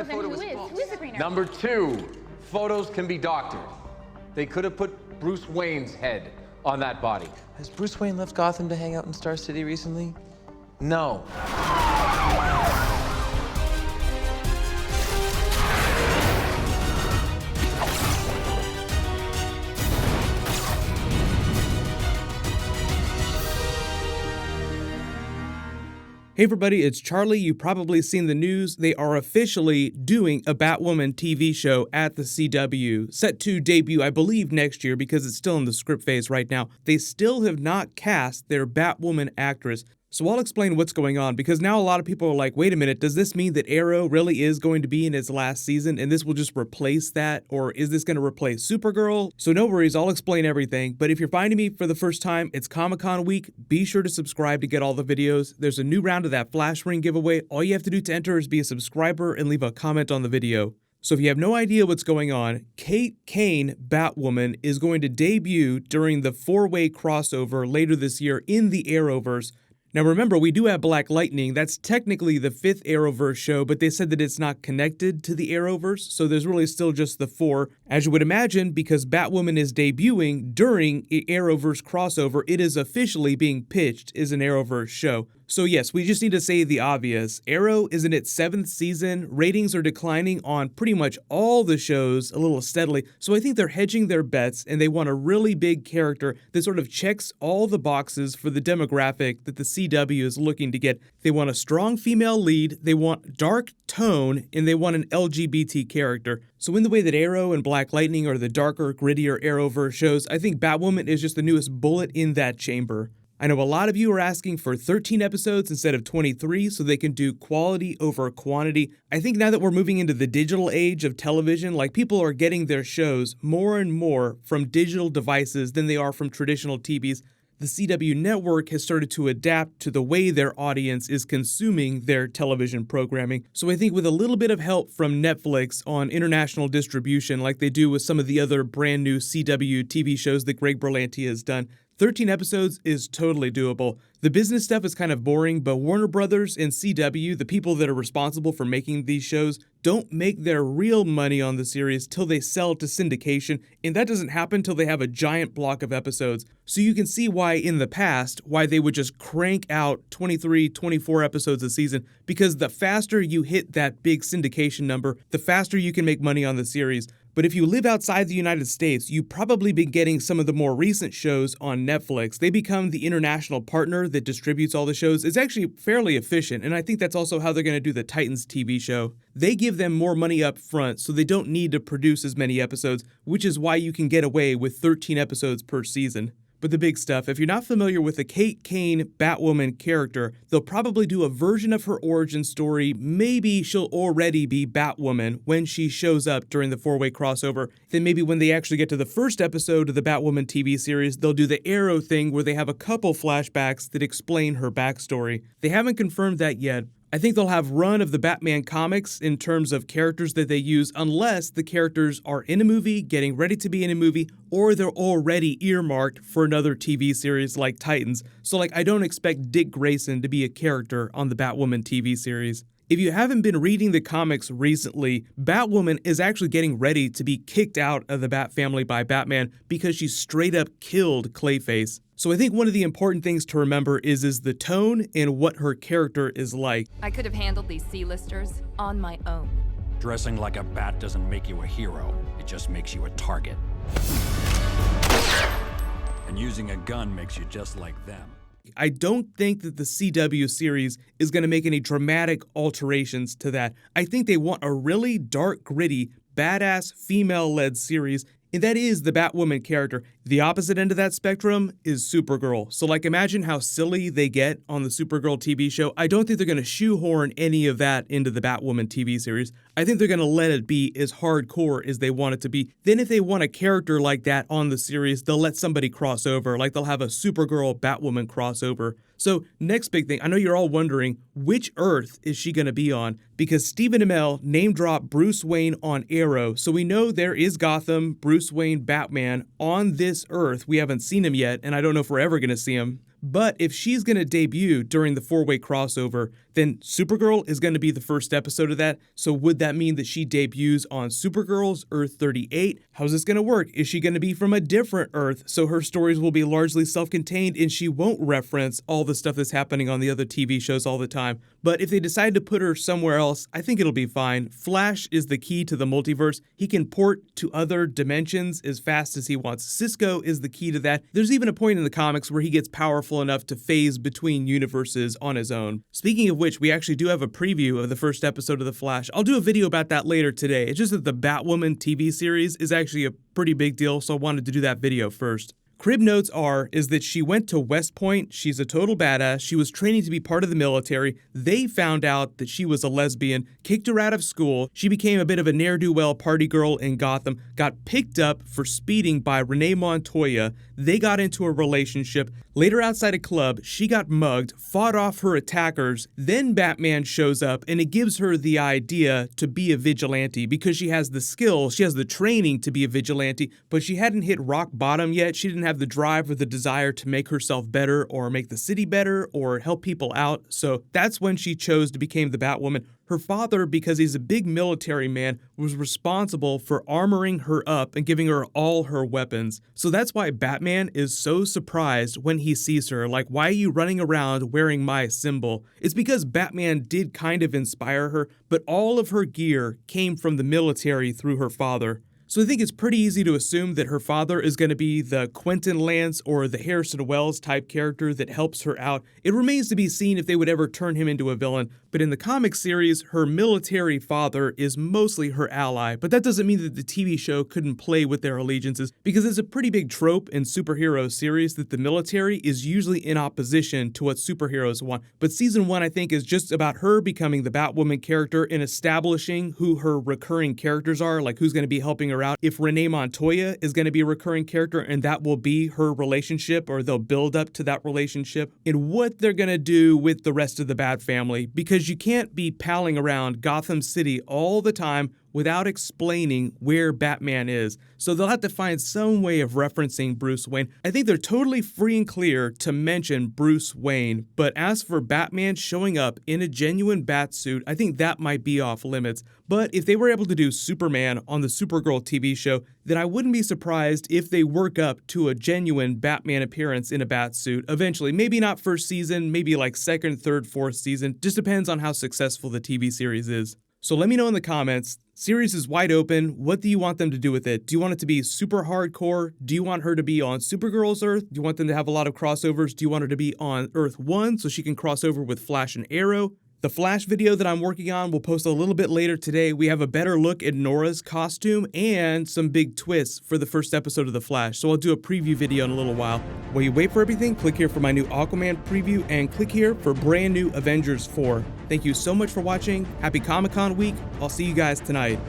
the photo was false. Who is the Green Arrow? Number two, photos can be doctored. They could have put Bruce Wayne's head on that body. Has Bruce Wayne left Gotham to hang out in Star City recently? No. Hey everybody, it's Charlie. You've probably seen the news. They are officially doing a Batwoman TV show at the CW, set to debut, I believe, next year because it's still in the script phase right now. They still have not cast their Batwoman actress. So I'll explain what's going on, because now a lot of people are like, wait a minute, does this mean that Arrow really is going to be in its last season and this will just replace that? Or is this going to replace Supergirl? So no worries, I'll explain everything. But if you're finding me for the first time, it's Comic-Con week. Be sure to subscribe to get all the videos. There's a new round of that Flash Ring giveaway. All you have to do to enter is be a subscriber and leave a comment on the video. So if you have no idea what's going on, Kate Kane Batwoman is going to debut during the four-way crossover later this year in the Arrowverse. Now remember, we do have Black Lightning. That's technically the 5th Arrowverse show, but they said that it's not connected to the Arrowverse, so there's really still just the 4. As you would imagine, because Batwoman is debuting during an Arrowverse crossover, it is officially being pitched as an Arrowverse show. So yes, we just need to say the obvious. Arrow is in its 7th season, ratings are declining on pretty much all the shows a little steadily, so I think they're hedging their bets and they want a really big character that sort of checks all the boxes for the demographic that the CW is looking to get. They want a strong female lead, they want dark tone, and they want an LGBT character. So in the way that Arrow and Black Lightning are the darker, grittier Arrowverse shows, I think Batwoman is just the newest bullet in that chamber. I know a lot of you are asking for 13 episodes instead of 23 so they can do quality over quantity. I think now that we're moving into the digital age of television, like people are getting their shows more and more from digital devices than they are from traditional TVs. The CW network has started to adapt to the way their audience is consuming their television programming. So I think with a little bit of help from Netflix on international distribution, like they do with some of the other brand new CW TV shows that Greg Berlanti has done, 13 episodes is totally doable. The business stuff is kind of boring, but Warner Brothers and CW, the people that are responsible for making these shows, don't make their real money on the series till they sell to syndication, and that doesn't happen till they have a giant block of episodes. So you can see why in the past, why they would just crank out 23, 24 episodes a season, because the faster you hit that big syndication number, the faster you can make money on the series. But if you live outside the United States, you've probably been getting some of the more recent shows on Netflix. They become the international partner that distributes all the shows. It's actually fairly efficient, and I think that's also how they're going to do the Titans TV show. They give them more money up front, so they don't need to produce as many episodes, which is why you can get away with 13 episodes per season. But the big stuff, if you're not familiar with the Kate Kane Batwoman character, they'll probably do a version of her origin story. Maybe she'll already be Batwoman when she shows up during the four-way crossover. Then maybe when they actually get to the first episode of the Batwoman TV series, they'll do the Arrow thing where they have a couple flashbacks that explain her backstory. They haven't confirmed that yet. I think they'll have run of the Batman comics in terms of characters that they use, unless the characters are in a movie, getting ready to be in a movie, or they're already earmarked for another TV series like Titans. So I don't expect Dick Grayson to be a character on the Batwoman TV series. If you haven't been reading the comics recently, Batwoman is actually getting ready to be kicked out of the Bat family by Batman because she straight up killed Clayface. So I think one of the important things to remember is the tone and what her character is like. I could have handled these C-listers on my own. Dressing like a bat doesn't make you a hero. It just makes you a target. And using a gun makes you just like them. I don't think that the CW series is going to make any dramatic alterations to that. I think they want a really dark, gritty, badass, female-led series, and that is the Batwoman character. The opposite end of that spectrum is Supergirl. So imagine how silly they get on the Supergirl TV show. I don't think they're going to shoehorn any of that into the Batwoman TV series. I think they're going to let it be as hardcore as they want it to be. Then if they want a character like that on the series, they'll let somebody cross over. They'll have a Supergirl Batwoman crossover. So next big thing, I know you're all wondering, which Earth is she going to be on? Because Stephen Amell name-dropped Bruce Wayne on Arrow, so we know there is Gotham, Bruce Wayne, Batman on this Earth. We haven't seen him yet, and I don't know if we're ever going to see him. But if she's going to debut during the four-way crossover, then Supergirl is going to be the first episode of that. So would that mean that she debuts on Supergirl's Earth 38? How's this going to work? Is she going to be from a different Earth, so her stories will be largely self-contained and she won't reference all the stuff that's happening on the other TV shows all the time? But if they decide to put her somewhere else, I think it'll be fine. Flash is the key to the multiverse. He can port to other dimensions as fast as he wants. Cisco is the key to that. There's even a point in the comics where he gets powerful enough to phase between universes on his own. Speaking of which, we actually do have a preview of the first episode of The Flash. I'll do a video about that later today. It's just that the Batwoman TV series is actually a pretty big deal, so I wanted to do that video first. Crib notes is that she went to West Point. She's a total badass. She was training to be part of the military. They found out that she was a lesbian, kicked her out of school. She became a bit of a ne'er-do-well party girl in Gotham, got picked up for speeding by Renee Montoya. They got into a relationship. Later outside a club, she got mugged, fought off her attackers. Then Batman shows up and it gives her the idea to be a vigilante because she has the skill, she has the training to be a vigilante, but she hadn't hit rock bottom yet. She didn't have the drive or the desire to make herself better or make the city better or help people out. So that's when she chose to become the Batwoman. Her father, because he's a big military man, was responsible for armoring her up and giving her all her weapons. So that's why Batman is so surprised when he sees her. Like, why are you running around wearing my symbol? It's because Batman did kind of inspire her, but all of her gear came from the military through her father. So I think it's pretty easy to assume that her father is going to be the Quentin Lance or the Harrison Wells type character that helps her out. It remains to be seen if they would ever turn him into a villain, but in the comic series, her military father is mostly her ally, but that doesn't mean that the TV show couldn't play with their allegiances, because it's a pretty big trope in superhero series that the military is usually in opposition to what superheroes want. But season 1, I think, is just about her becoming the Batwoman character and establishing who her recurring characters are, like who's going to be helping her out. If Renee Montoya is going to be a recurring character and that will be her relationship, or they'll build up to that relationship, and what they're going to do with the rest of the Bat family, because you can't be palling around Gotham City all the time without explaining where Batman is. So they'll have to find some way of referencing Bruce Wayne. I think they're totally free and clear to mention Bruce Wayne, but as for Batman showing up in a genuine bat suit, I think that might be off limits. But if they were able to do Superman on the Supergirl TV show, then I wouldn't be surprised if they work up to a genuine Batman appearance in a bat suit eventually. Maybe not first season, maybe like second, third, fourth season. Just depends on how successful the TV series is. So let me know in the comments. Series is wide open. What do you want them to do with it? Do you want it to be super hardcore? Do you want her to be on Supergirl's Earth? Do you want them to have a lot of crossovers? Do you want her to be on Earth 1 so she can cross over with Flash and Arrow? The Flash video that I'm working on will post a little bit later today. We have a better look at Nora's costume and some big twists for the first episode of The Flash, so I'll do a preview video in a little while. While you wait for everything, click here for my new Aquaman preview and click here for brand new Avengers 4. Thank you so much for watching. Happy Comic-Con week. I'll see you guys tonight.